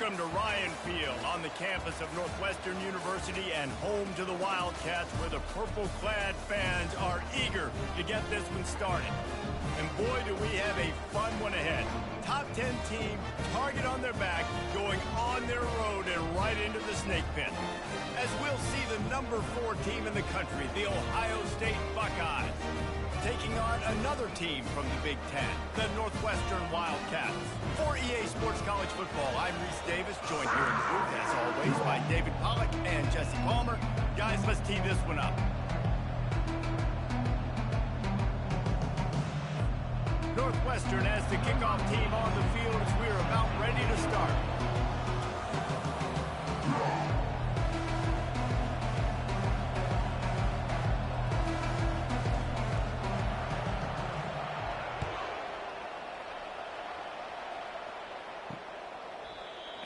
Welcome to Ryan Field on the campus of Northwestern University and home to the Wildcats, where the purple-clad fans are eager to get this one started. And boy, do we have a fun one ahead. Top 10 team, target on their back, going on their road and right into the snake pit. As we'll see the number 4 team in the country, the Ohio State Buckeyes, taking on another team from the Big Ten, the Northwestern Wildcats. For EA Sports College Football, I'm Reese Davis, joined here in the booth, as always, by David Pollack and Jesse Palmer. Guys, let's tee this one up. Northwestern as the kickoff team on the field as we're about ready to start.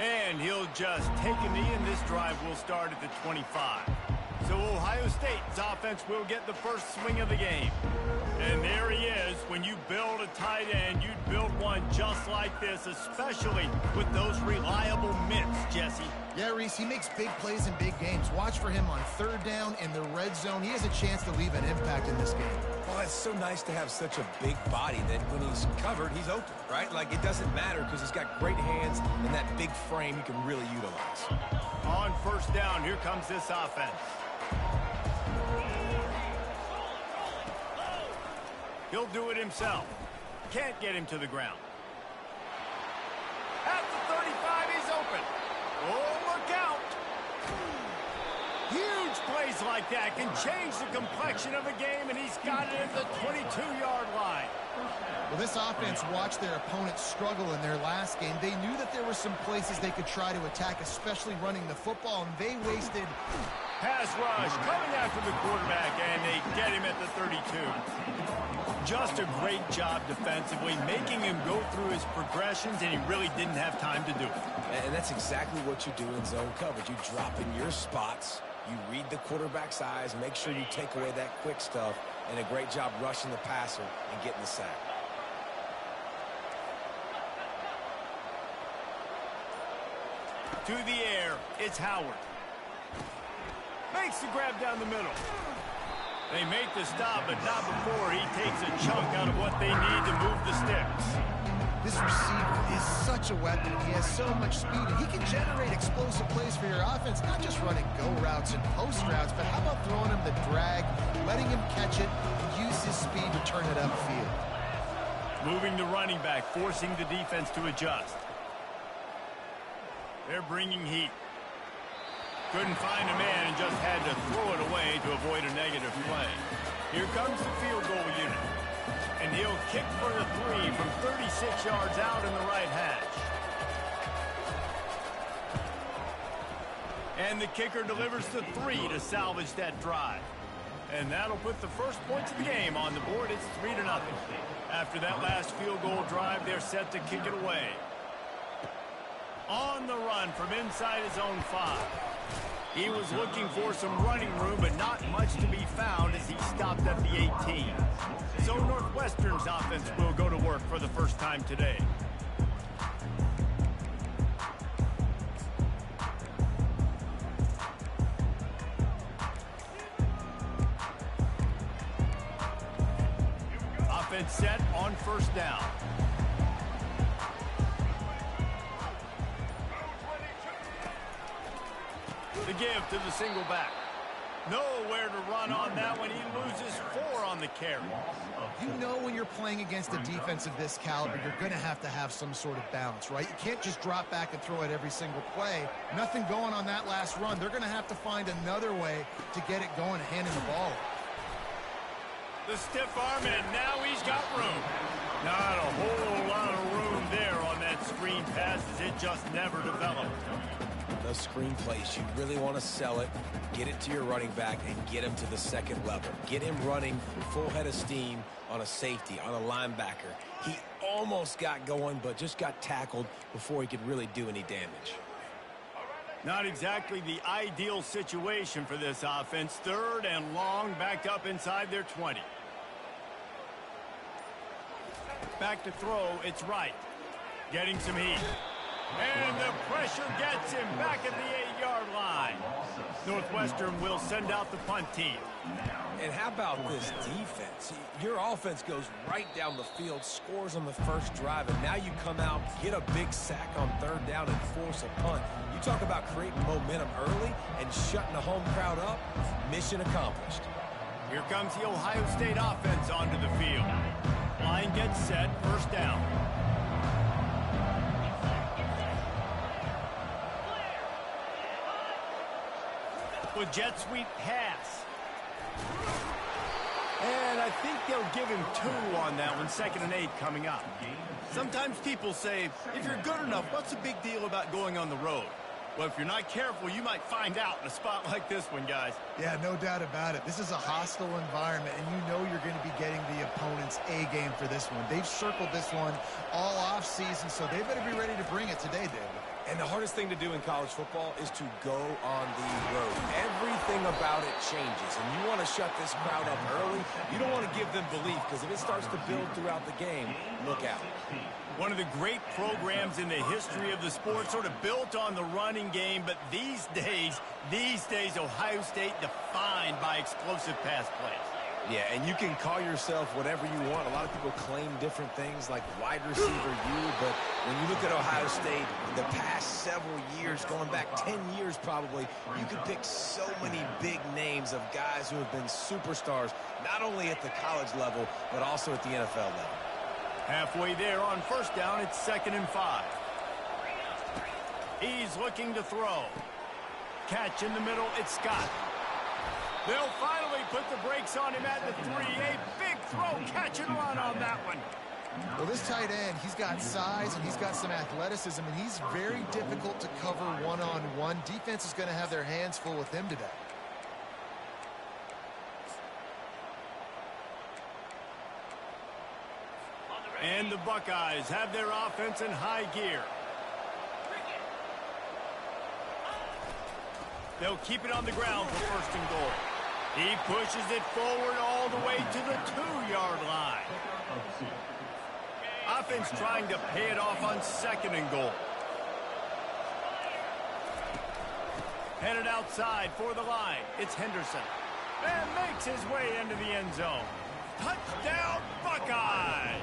And he'll just take a knee, and this drive will start at the 25. So Ohio State's offense will get the first swing of the game. And there he is. When you build a tight end, you'd build one just like this, especially with those reliable mitts, Jesse. Yeah, Reese, he makes big plays in big games. Watch for him on third down in the red zone. He has a chance to leave an impact in this game. Well, it's so nice to have such a big body that when he's covered, he's open, right? Like, it doesn't matter because he's got great hands and that big frame you can really utilize. On first down, here comes this offense. He'll do it himself. Can't get him to the ground. At the 35, he's open. Oh, look out. Huge plays like that can change the complexion of a game, and he's got it at the 22-yard line. Well, this offense watched their opponents struggle in their last game. They knew that there were some places they could try to attack, especially running the football, and they wasted... Pass rush coming after the quarterback, and they get him at the 32. Just a great job defensively, making him go through his progressions, and he really didn't have time to do it. And that's exactly what you do in zone coverage. You drop in your spots, you read the quarterback's eyes, make sure you take away that quick stuff, and a great job rushing the passer and getting the sack. To the air, it's Howard. Makes the grab down the middle. They make the stop, but not before he takes a chunk out of what they need to move the sticks. This receiver is such a weapon. He has so much speed, and he can generate explosive plays for your offense, not just running go routes and post routes, but how about throwing him the drag, letting him catch it, and use his speed to turn it upfield. Moving the running back, forcing the defense to adjust. They're bringing heat. Couldn't find a man and just had to throw it away to avoid a negative play. Here comes the field goal unit. And he'll kick for the 3 from 36 yards out in the right hash. And the kicker delivers the 3 to salvage that drive. And that'll put the first points of the game on the board. It's 3-0. After that last field goal drive, they're set to kick it away. On the run from inside his own 5. He was looking for some running room, but not much to be found as he stopped at the 18. So Northwestern's offense will go to work for the first time today. Offense set on first down. The give to the single back. Nowhere to run on that one. He loses 4 on the carry. You know when you're playing against a defense of this caliber, you're going to have some sort of balance, right? You can't just drop back and throw it every single play. Nothing going on that last run. They're going to have to find another way to get it going, handing the ball. The stiff arm, and now he's got room. Not a whole lot of room there on that screen pass as it just never developed. Those screen plays, you really want to sell it, get it to your running back, and get him to the second level. Get him running full head of steam on a safety, on a linebacker. He almost got going, but just got tackled before he could really do any damage. Not exactly the ideal situation for this offense. 3rd and long, backed up inside their 20. Back to throw, it's right. Getting some heat. And the pressure gets him back at the 8-yard line. Northwestern will send out the punt team. And how about this defense? Your offense goes right down the field, scores on the first drive, and now you come out, get a big sack on third down, and force a punt. You talk about creating momentum early and shutting the home crowd up. Mission accomplished. Here comes the Ohio State offense onto the field. Line gets set, first down. With jet sweep pass. And I think they'll give him 2 on that one, 2nd and 8 coming up. Sometimes people say, if you're good enough, what's the big deal about going on the road? Well, if you're not careful, you might find out in a spot like this one, guys. Yeah, no doubt about it. This is a hostile environment, and you know you're going to be getting the opponent's A game for this one. They've circled this one all off season, so they better be ready to bring it today, David. And the hardest thing to do in college football is to go on the road. Everything about it changes, and you want to shut this crowd up early. You don't want to give them belief, because if it starts to build throughout the game, look out. One of the great programs in the history of the sport, sort of built on the running game, but these days, Ohio State defined by explosive pass plays. Yeah, and you can call yourself whatever you want. A lot of people claim different things like wide receiver U, but when you look at Ohio State, the past several years, going back 10 years probably, you could pick so many big names of guys who have been superstars, not only at the college level, but also at the NFL level. Halfway there on first down, it's 2nd and 5. He's looking to throw. Catch in the middle, it's Scott. They'll finally put the brakes on him at the 3. A big throw, catch and run on that one. Well, this tight end, he's got size and he's got some athleticism, and he's very difficult to cover one-on-one. Defense is going to have their hands full with him today. And the Buckeyes have their offense in high gear. They'll keep it on the ground for 1st and goal. He pushes it forward all the way to the 2-yard line. Offense trying to pay it off on 2nd and goal. Headed outside for the line. It's Henderson. And makes his way into the end zone. Touchdown, Buckeyes!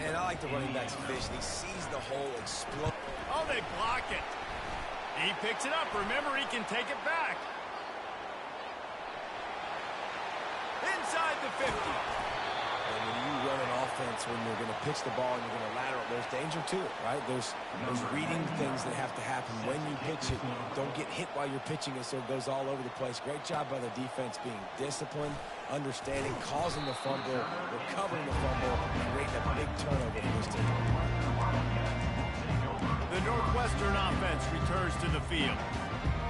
And I like the running back's vision. He sees the hole explode. Oh, they block it. He picks it up. Remember, he can take it back. Inside the 50. And when you run an offense, when you're going to pitch the ball and you're going to lateral, there's danger to it, right? There's reading things that have to happen when you pitch it. Don't get hit while you're pitching it so it goes all over the place. Great job by the defense being disciplined, understanding, causing the fumble, recovering the fumble, creating a big turnover for this team. The Northwestern offense returns to the field.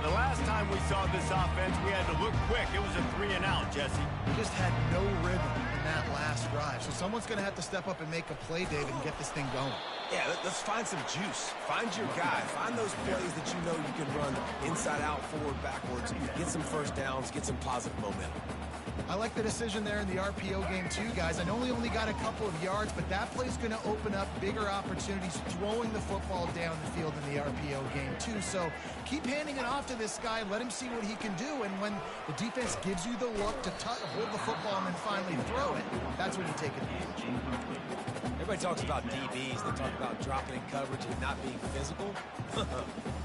The last time we saw this offense, we had to look quick. It was a 3-and-out, Jesse. Just had no rhythm in that last drive. So someone's going to have to step up and make a play, David, and get this thing going. Yeah, let's find some juice. Find your guy. Find those plays that you know you can run inside out, forward, backwards. Get some first downs. Get some positive momentum. I like the decision there in the RPO game too, guys. I know he only got a couple of yards, but that play's going to open up bigger opportunities throwing the football down the field in the RPO game too. So keep handing it off to this guy. Let him see what he can do. And when the defense gives you the look to hold the football and then finally throw it, that's when you take advantage. Everybody talks about DBs. They talk about dropping in coverage and not being physical.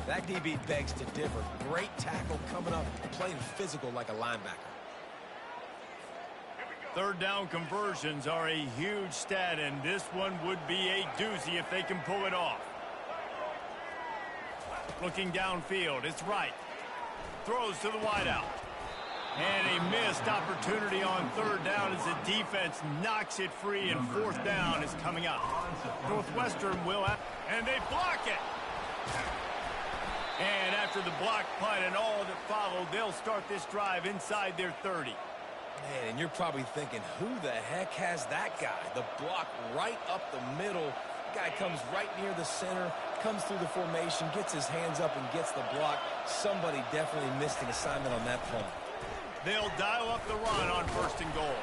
That DB begs to differ. Great tackle coming up, playing physical like a linebacker. 3rd down conversions are a huge stat, and this one would be a doozy if they can pull it off. Looking downfield, it's right. Throws to the wideout. And a missed opportunity on 3rd down as the defense knocks it free, and 4th down is coming up. Northwestern will have, and they block it. And after the block punt and all that followed, they'll start this drive inside their 30. Man, and you're probably thinking, who the heck has that guy? The block right up the middle. Guy comes right near the center, comes through the formation, gets his hands up and gets the block. Somebody definitely missed an assignment on that punt. They'll dial up the run on 1st and goal.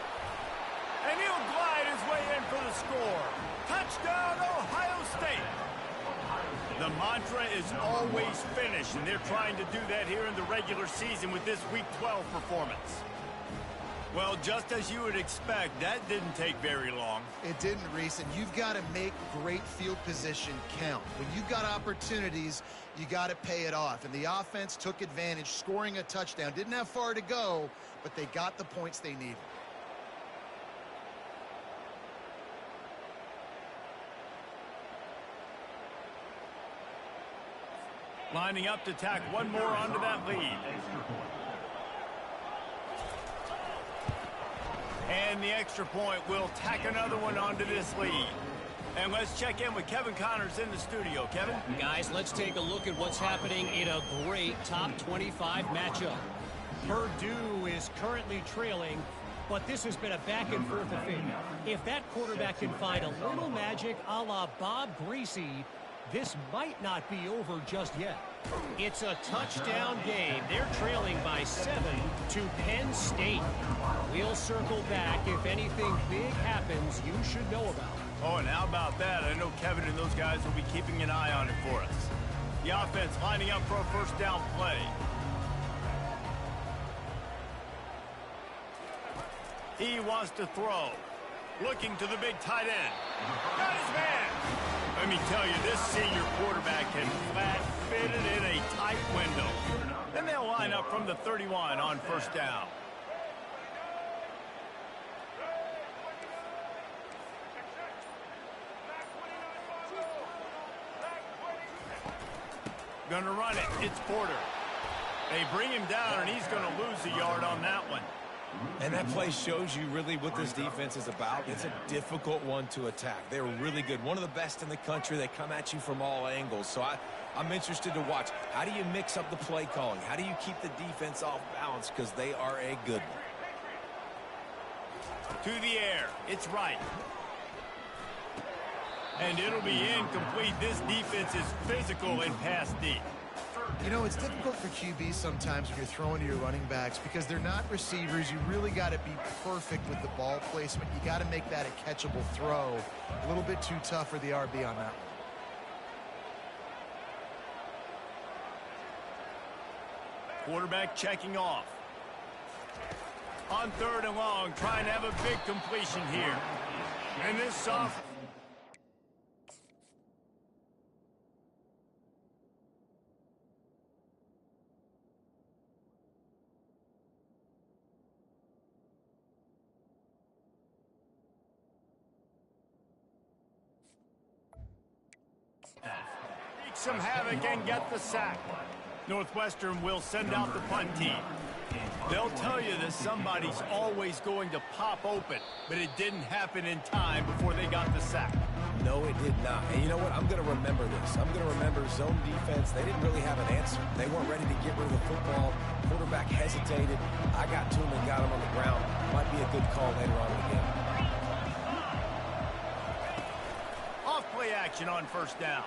And he'll glide his way in for the score. Touchdown, Ohio State. The mantra is always finish, and they're trying to do that here in the regular season with this Week 12 performance. Well, just as you would expect, that didn't take very long. It didn't, Reese, and you've got to make great field position count. When you've got opportunities, you got to pay it off. And the offense took advantage, scoring a touchdown. Didn't have far to go, but they got the points they needed. Lining up to tack one more onto that lead. And the extra point will tack another one onto this lead. And let's check in with Kevin Connors in the studio. Kevin? Guys, let's take a look at what's happening in a great top 25 matchup. Purdue is currently trailing, but this has been a back-and-forth affair. If that quarterback can find a little magic a la Bob Greasy, this might not be over just yet. It's a touchdown game. They're trailing by 7 to Penn State. We'll circle back if anything big happens you should know about. Oh, and how about that? I know Kevin and those guys will be keeping an eye on it for us. The offense lining up for a first down play. He wants to throw. Looking to the big tight end. Got his man. Let me tell you, this senior quarterback can flat fit it in a tight window. Then they'll line up from the 31 on first down. Gonna run it. It's Porter. They bring him down, and he's gonna lose a yard on that one. And that play shows you really what this defense is about. It's a difficult one to attack. They're really good. One of the best in the country. They come at you from all angles. So I'm interested to watch. How do you mix up the play calling? How do you keep the defense off balance? Because they are a good one. To the air. It's right. And it'll be incomplete. This defense is physical and pass deep. You know, it's difficult for QBs sometimes when you're throwing to your running backs because they're not receivers. You really got to be perfect with the ball placement. You got to make that a catchable throw. A little bit too tough for the RB on that one. Quarterback checking off. On third and long, trying to have a big completion here. And this soft... wreak some havoc and get the sack. Northwestern will send out the punt team. They'll tell you that somebody's always going to pop open, but it didn't happen in time before they got the sack. No, it did not. And you know what? I'm going to remember this. I'm going to remember zone defense. They didn't really have an answer. They weren't ready to get rid of the football. Quarterback hesitated. I got to him and got him on the ground. Might be a good call later on in the game. Off play action on first down.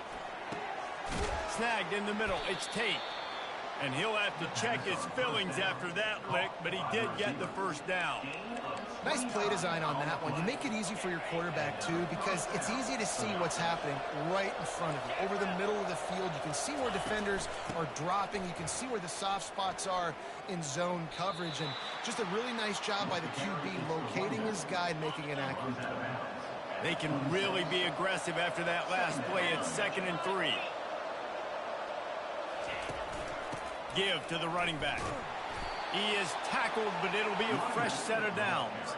Snagged in the middle. It's Tate. And he'll have to check his fillings after that lick, but he did get the first down. Nice play design on that one. You make it easy for your quarterback, too, because it's easy to see what's happening right in front of you. Over the middle of the field, you can see where defenders are dropping. You can see where the soft spots are in zone coverage. And just a really nice job by the QB locating his guy and making an accurate throw. They can really be aggressive after that last play. It's 2nd and 3. Give to the running back. He is tackled, but it'll be a fresh set of downs.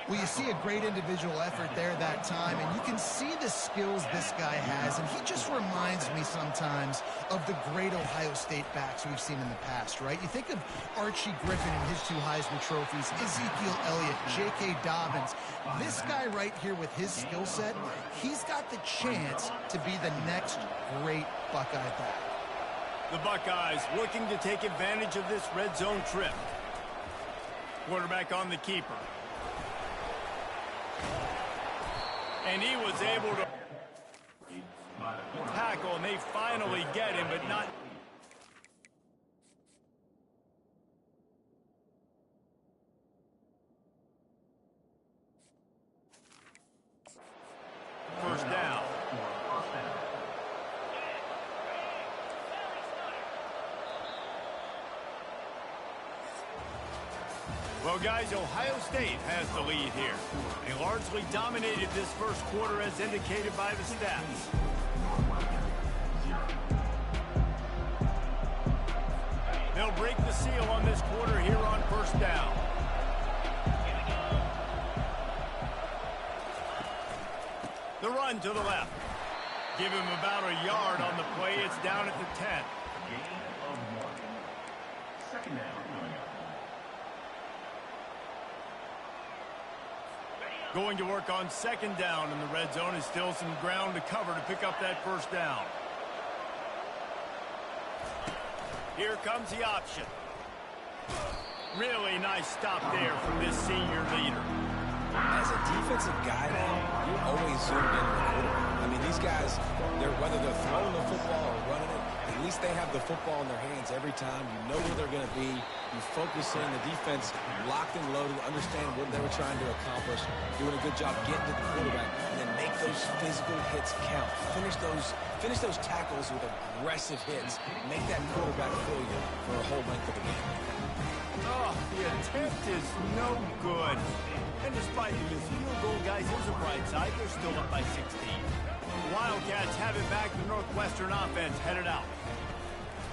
Well, you see a great individual effort there that time, and you can see the skills this guy has, and he just reminds me sometimes of the great Ohio State backs we've seen in the past, right? You think of Archie Griffin and his 2 Heisman trophies, Ezekiel Elliott, J.K. Dobbins. This guy right here with his skill set, he's got the chance to be the next great Buckeye back. The Buckeyes looking to take advantage of this red zone trip. Quarterback on the keeper. And he was able to tackle, and they finally get him, but not... First down. Well, guys, Ohio State has the lead here. They largely dominated this first quarter as indicated by the stats. They'll break the seal on this quarter here on first down. The run to the left. Give him about a yard on the play. It's down at the 10. Second down. Going to work on second down, and the red zone is still some ground to cover to pick up that first down. Here comes the option. Really nice stop there from this senior leader. As a defensive guy now, you're always zoomed in on the quarterback. I mean, these guys, whether they're throwing the football or running it, at least they have the football in their hands every time. You know where they're going to be. You focus in. The defense locked and loaded, understand what they were trying to accomplish, doing a good job getting to the quarterback, and then make those physical hits count. Finish those tackles with aggressive hits. Make that quarterback feel you for a whole length of the game. Oh, the attempt is no good. And despite the missed field goal, guys, there's a bright side. They're still up by 16. The Wildcats have it back. The Northwestern offense headed out.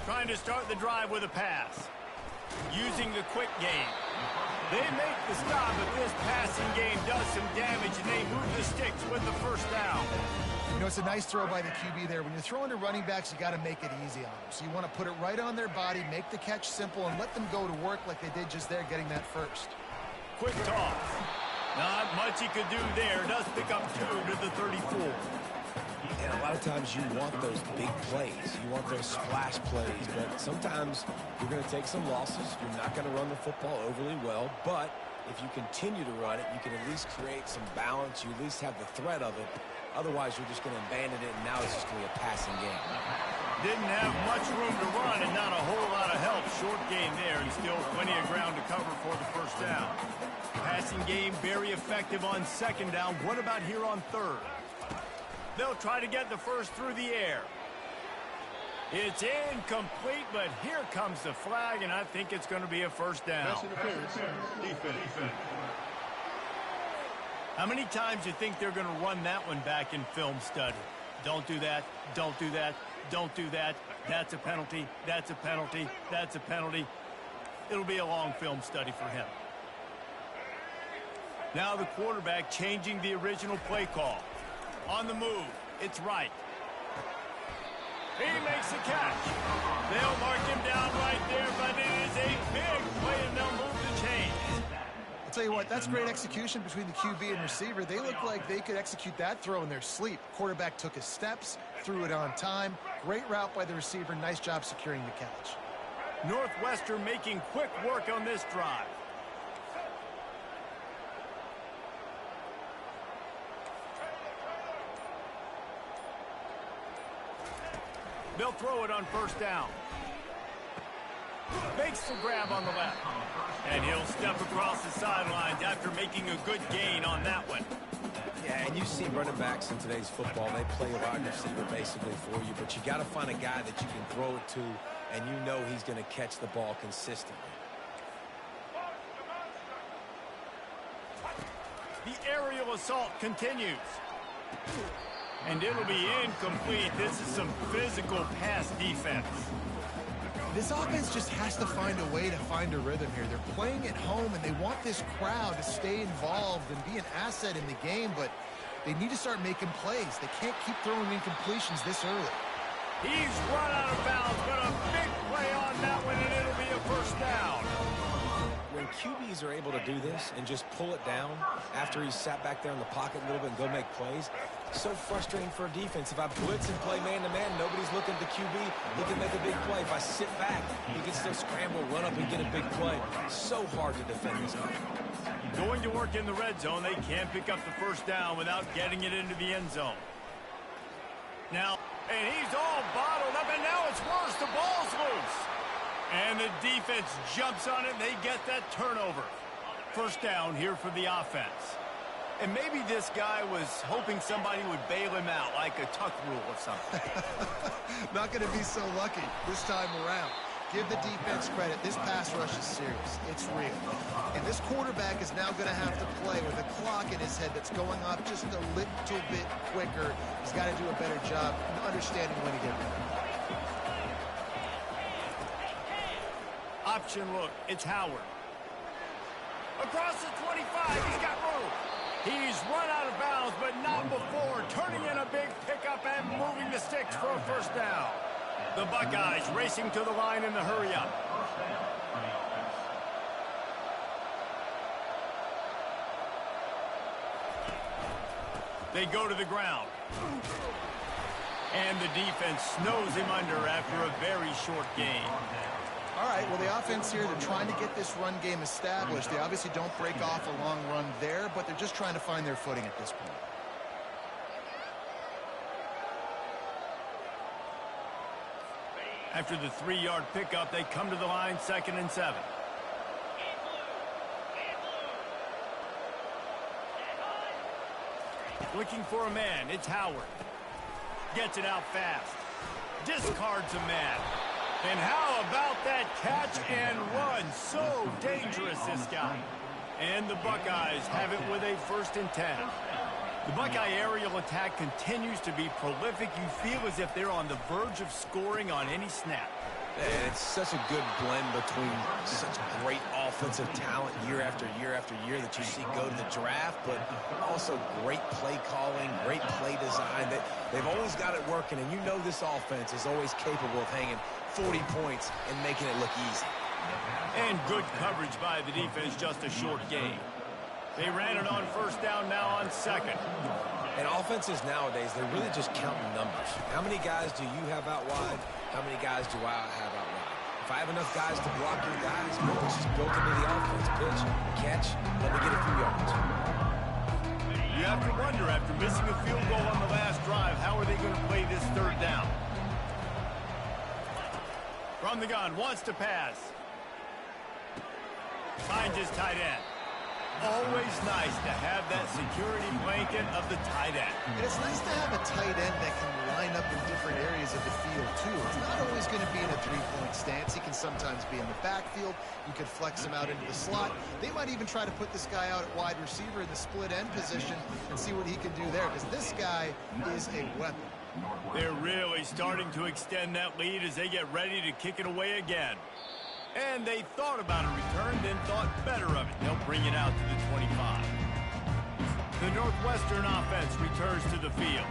Trying to start the drive with a pass. Using the quick game. They make the stop, but this passing game does some damage, and they move the sticks with the first down. You know, it's a nice throw by the QB there. When you're throwing to running backs, you got to make it easy on them. So you want to put it right on their body, make the catch simple, and let them go to work like they did just there, getting that first. Quick toss. Not much he could do there. Does pick up 2 to the 34. And a lot of times you want those big plays. You want those splash plays. But sometimes you're going to take some losses. You're not going to run the football overly well. But if you continue to run it, you can at least create some balance. You at least have the threat of it. Otherwise, you're just going to abandon it, and now it's just going to be a passing game. Didn't have much room to run and not a whole lot of help. Short gain there, and still plenty of ground to cover for the first down. Passing game very effective on second down. What about here on third? They'll try to get the first through the air. It's incomplete, but here comes the flag, and I think it's going to be a first down. Defense. How many times do you think they're going to run that one back in film study? Don't do that. Don't do that. Don't do that. That's a penalty. That's a penalty. That's a penalty. It'll be a long film study for him. Now the quarterback changing the original play call. On the move. It's right. He makes the catch. They'll mark him down right there, but it is a big play, and they'll move the chains. I'll tell you what, that's great execution between the QB and receiver. They look like they could execute that throw in their sleep. Quarterback took his steps, threw it on time. Great route by the receiver. Nice job securing the catch. Northwestern making quick work on this drive. They'll throw it on first down. Makes the grab on the left. And he'll step across the sidelines after making a good gain on that one. Yeah, and you see running backs in today's football, they play a wide receiver basically for you, but you got to find a guy that you can throw it to, and you know he's going to catch the ball consistently. The aerial assault continues. And it'll be incomplete. This is some physical pass defense. This offense just has to find a way to find a rhythm here. They're playing at home, and they want this crowd to stay involved and be an asset in the game, but they need to start making plays. They can't keep throwing incompletions this early. He's run out of bounds, but a big play on that one, and it'll be a first down. When QBs are able to do this and just pull it down after he's sat back there in the pocket a little bit and go make plays, so frustrating for a defense. If I blitz and play man-to-man, nobody's looking at the QB, he can make a big play. If I sit back, he can still scramble, run up, and get a big play. So hard to defend this guy. Going to work in the red zone. They can't pick up the first down without getting it into the end zone. Now, and he's all bottled up, and now it's worse. The ball's loose. And the defense jumps on it, and they get that turnover. First down here for the offense. And maybe this guy was hoping somebody would bail him out, like a tuck rule or something. Not going to be so lucky this time around. give the defense credit. This pass rush is serious. It's real. And this quarterback is now going to have to play with a clock in his head that's going off just a little bit quicker. He's got to do a better job understanding when to get rid of it. Option look, it's Howard. Across the 25, he's got room. He's run out of bounds, but not before turning in a big pickup and moving the sticks for a first down. The Buckeyes racing to the line in the hurry-up. They go to the ground. And the defense snows him under after a very short game. All right, well, the offense here, they're trying to get this run game established. They obviously don't break off a long run there, but they're just trying to find their footing at this point. After the 3-yard pickup, they come to the line, 2nd and 7. Looking for a man, it's Howard. Gets it out fast. Discards a man. And how about that catch and run? So dangerous, this guy. And the Buckeyes have it with a 1st and 10. The Buckeye aerial attack continues to be prolific. You feel as if they're on the verge of scoring on any snap. And it's such a good blend between such great offensive talent year after year after year that you see go to the draft, but also great play calling, great play design. They've always got it working, and you know this offense is always capable of hanging 40 points and making it look easy. And good coverage by the defense, just a short gain. They ran it on 1st down, now on 2nd. And offenses nowadays, they're really just counting numbers. How many guys do you have out wide? How many guys do I have out wide? If I have enough guys to block your guys, let's just go into the offense. Pitch, catch, let me get a few yards. You have to wonder, after missing a field goal on the last drive, how are they going to play this 3rd down? From the gun, wants to pass. Finds his tight end. Always nice to have that security blanket of the tight end. And it's nice to have a tight end that can line up in different areas of the field, too. It's not always going to be in a three-point stance. He can sometimes be in the backfield. You could flex him out into the slot. They might even try to put this guy out at wide receiver in the split end position and see what he can do there, because this guy is a weapon. They're really starting to extend that lead as they get ready to kick it away again. And they thought about a return, then thought better of it. They'll bring it out to the 25. The Northwestern offense returns to the field.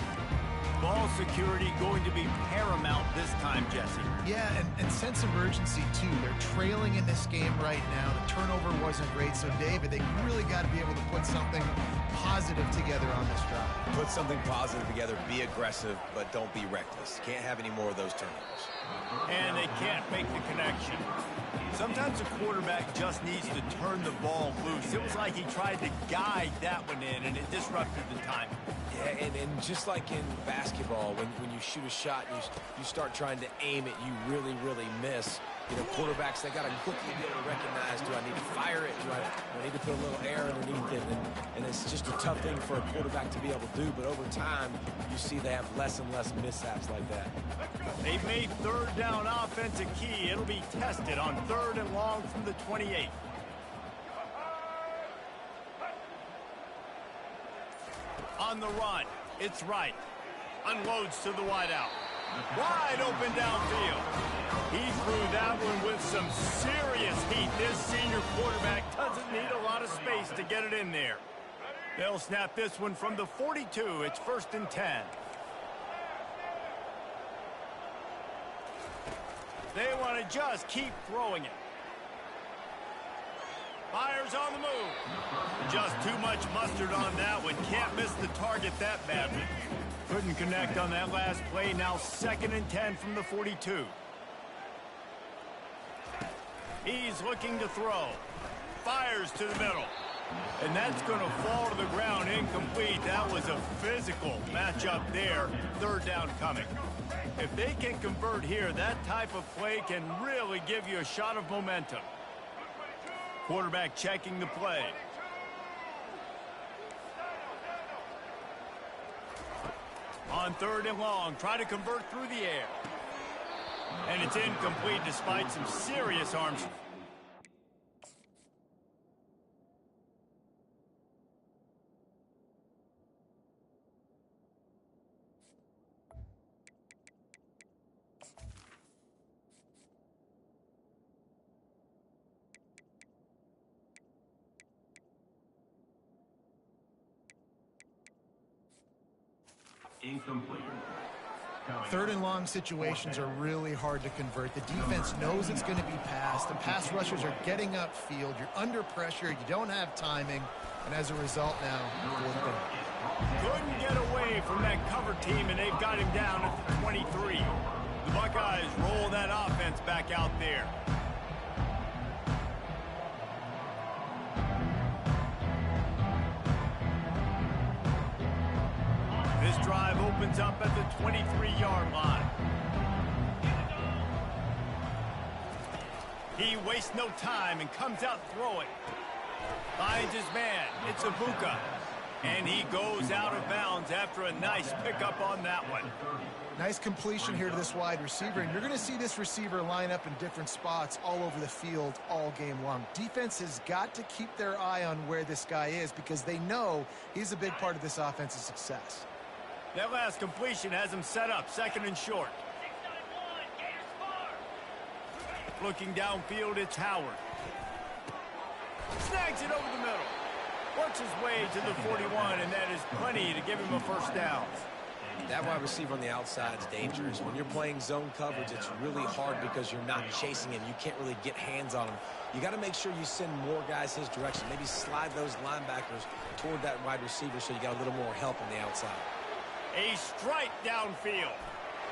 Ball security going to be paramount this time, Jesse. Yeah, and sense of urgency, too. They're trailing in this game right now. The turnover wasn't great, so, David, they really got to be able to put something positive together on this drive. Put something positive together, be aggressive, but don't be reckless. Can't have any more of those turnovers. And they can't make the connection. Sometimes a quarterback just needs to turn the ball loose. It was like he tried to guide that one in, and it disrupted the timing. Yeah, and just like in basketball, when you shoot a shot and you start trying to aim it, you really, really miss. You know, quarterbacks, they got to quickly be able to recognize, do I need to fire it? Do I need to put a little air underneath it? And it's just a tough thing for a quarterback to be able to do. But over time, you see they have less and less mishaps like that. They've made 3rd down offense a key. It'll be tested on 3rd and long from the 28. On the run, it's right. Unloads to the wideout. Wide open downfield. He threw that one with some serious heat. This senior quarterback doesn't need a lot of space to get it in there. They'll snap this one from the 42. It's 1st and 10. They want to just keep throwing it. Fires on the move. Just too much mustard on that one. Can't miss the target that badly. Couldn't connect on that last play. Now 2nd and 10 from the 42. He's looking to throw. Fires to the middle. And that's going to fall to the ground incomplete. That was a physical matchup there. 3rd down coming. If they can convert here, that type of play can really give you a shot of momentum. Quarterback checking the play. On 3rd and long, try to convert through the air. And it's incomplete despite some serious arms. Incomplete. Third and long situations are really hard to convert. The defense knows it's going to be passed. The pass rushers are getting upfield. You're under pressure. You don't have timing. And as a result now, fourth down. Couldn't get away from that cover team, and they've got him down at the 23. The Buckeyes roll that offense back out there. This drive opens up at the 23-yard line. He wastes no time and comes out throwing. Finds his man. It's Ibuka. And he goes out of bounds after a nice pickup on that one. Nice completion here to this wide receiver. And you're going to see this receiver line up in different spots all over the field all game long. Defense has got to keep their eye on where this guy is because they know he's a big part of this offense's success. That last completion has him set up, second and short. Looking downfield, it's Howard. Snags it over the middle. Works his way to the 41, and that is plenty to give him a first down. That wide receiver on the outside is dangerous. When you're playing zone coverage, it's really hard because you're not chasing him. You can't really get hands on him. You got to make sure you send more guys his direction. Maybe slide those linebackers toward that wide receiver so you got a little more help on the outside. A strike downfield.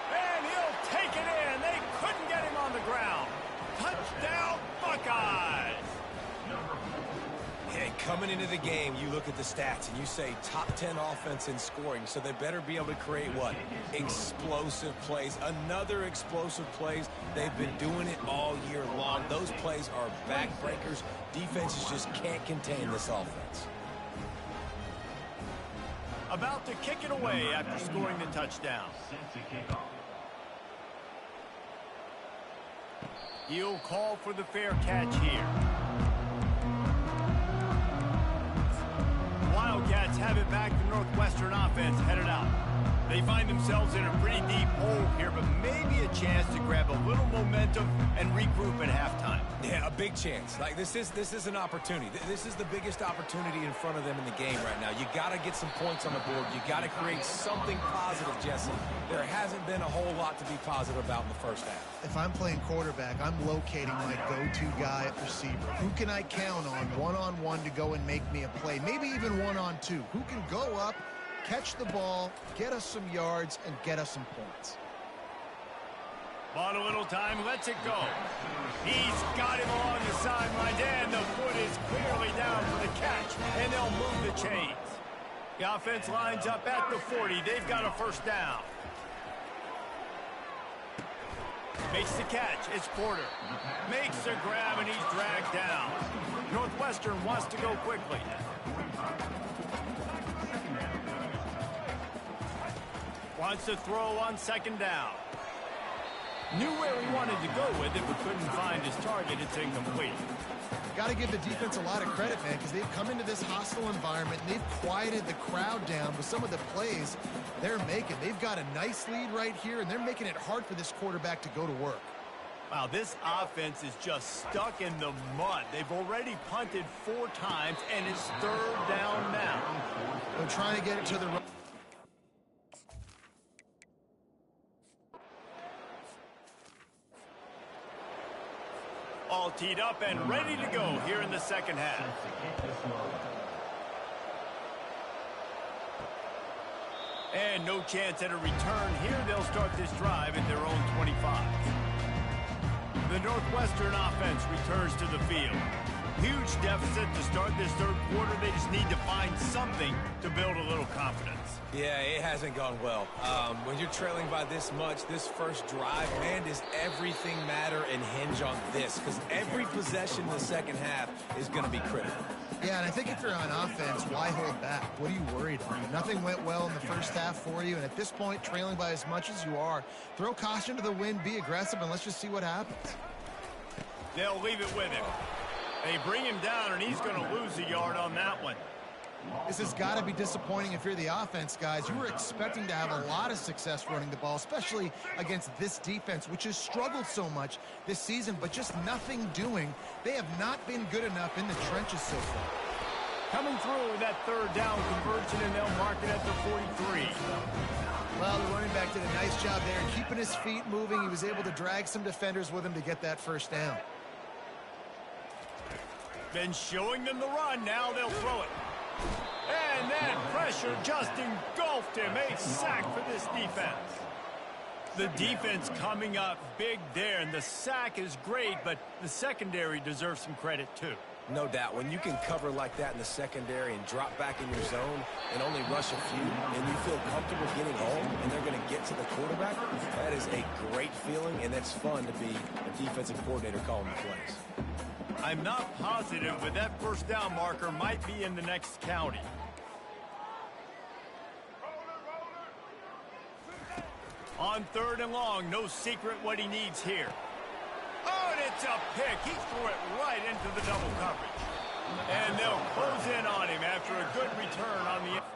And he'll take it in. They couldn't get him on the ground. Touchdown, Buckeyes! Hey, coming into the game, you look at the stats and you say top 10 offense in scoring, so they better be able to create what? Explosive plays. Another explosive plays. They've been doing it all year long. Those plays are backbreakers. Defenses just can't contain this offense. About to kick it away after scoring the touchdown. He'll call for the fair catch here. Wildcats have it back. The Northwestern offense headed out. They find themselves in a pretty deep hole here, but maybe a chance to grab a little momentum and regroup at halftime. Yeah, a big chance. Like this is an opportunity. This is the biggest opportunity in front of them in the game right now. You got to get some points on the board. You got to create something positive, Jesse. There hasn't been a whole lot to be positive about in the first half. If I'm playing quarterback, I'm locating my go-to guy at receiver. Who can I count on one-on-one to go and make me a play? Maybe even one-on-two. Who can go up, catch the ball, get us some yards, and get us some points. Bought a little time, lets it go. He's got him along the sideline, and the foot is clearly down for the catch, and they'll move the chains. The offense lines up at the 40. They've got a first down. Makes the catch. It's Porter. Makes the grab, and he's dragged down. Northwestern wants to go quickly. Wants to throw on second down. Knew where he wanted to go with it, but couldn't find his target. It's incomplete. Got to give the defense a lot of credit, man, because they've come into this hostile environment, and they've quieted the crowd down with some of the plays they're making. They've got a nice lead right here, and they're making it hard for this quarterback to go to work. Wow, this offense is just stuck in the mud. They've already punted 4 times, and it's third down now. They're trying to get it to the right. All teed up and ready to go here in the second half. And no chance at a return here. They'll start this drive at their own 25. The Northwestern offense returns to the field. Huge deficit to start this third quarter. They just need to find something to build a little confidence. Yeah, it hasn't gone well. When you're trailing by this much, this first drive, man, does everything matter and hinge on this? Because every possession in the second half is going to be critical. Yeah, and I think if you're on offense, why hold back? What are you worried about? Nothing went well in the first half for you, and at this point, trailing by as much as you are, throw caution to the wind, be aggressive, and let's just see what happens. They'll leave it with him. They bring him down, and he's going to lose a yard on that one. This has got to be disappointing if you're the offense, guys. You were expecting to have a lot of success running the ball, especially against this defense, which has struggled so much this season, but just nothing doing. They have not been good enough in the trenches so far. Coming through with that third down conversion, and they'll mark it at the 43. Well, the running back did a nice job there, keeping his feet moving. He was able to drag some defenders with him to get that first down. Been showing them the run. Now they'll throw it. And then pressure just engulfed him. A sack for this defense. The defense coming up big there, and the sack is great, but the secondary deserves some credit too. No doubt. When you can cover like that in the secondary and drop back in your zone and only rush a few, and you feel comfortable getting home and they're going to get to the quarterback, that is a great feeling, and that's fun to be a defensive coordinator calling the plays. I'm not positive, but that first down marker might be in the next county. On third and long, no secret what he needs here. Oh, and it's a pick. He threw it right into the double coverage. And they'll close in on him after a good return on the...